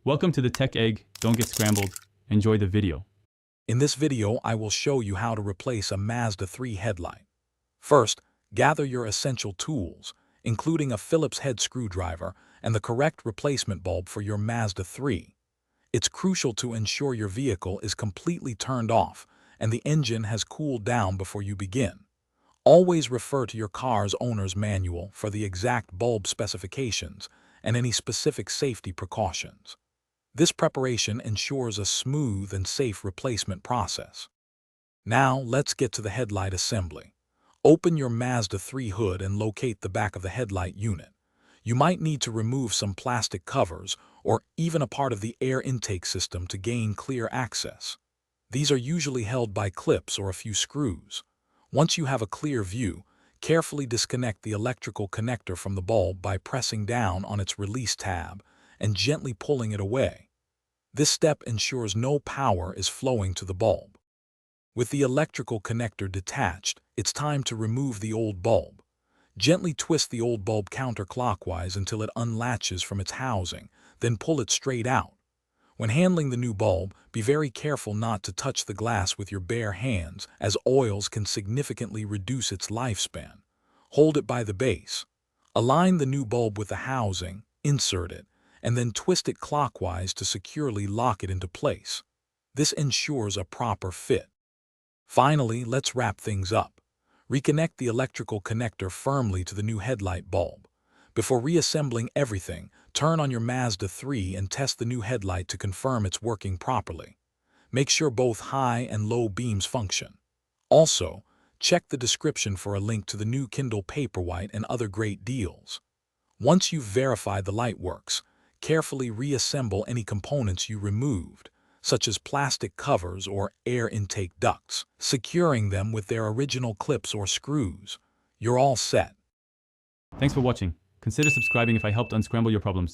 Welcome to the Tech Egg. Don't get scrambled. Enjoy the video. In this video, I will show you how to replace a Mazda 3 headlight. First, gather your essential tools, including a Phillips head screwdriver and the correct replacement bulb for your Mazda 3. It's crucial to ensure your vehicle is completely turned off and the engine has cooled down before you begin. Always refer to your car's owner's manual for the exact bulb specifications and any specific safety precautions. This preparation ensures a smooth and safe replacement process. Now, let's get to the headlight assembly. Open your Mazda 3 hood and locate the back of the headlight unit. You might need to remove some plastic covers or even a part of the air intake system to gain clear access. These are usually held by clips or a few screws. Once you have a clear view, carefully disconnect the electrical connector from the bulb by pressing down on its release tab and gently pulling it away. This step ensures no power is flowing to the bulb. With the electrical connector detached, it's time to remove the old bulb. Gently twist the old bulb counterclockwise until it unlatches from its housing, then pull it straight out. When handling the new bulb, be very careful not to touch the glass with your bare hands, as oils can significantly reduce its lifespan. Hold it by the base. Align the new bulb with the housing, insert it, and then twist it clockwise to securely lock it into place. This ensures a proper fit. Finally, let's wrap things up. Reconnect the electrical connector firmly to the new headlight bulb. Before reassembling everything, turn on your Mazda 3 and test the new headlight to confirm it's working properly. Make sure both high and low beams function. Also, check the description for a link to the new Kindle Paperwhite and other great deals. Once you've verified the light works, carefully reassemble any components you removed, such as plastic covers or air intake ducts, securing them with their original clips or screws. You're all set. Thanks for watching. Consider subscribing if I helped unscramble your problems.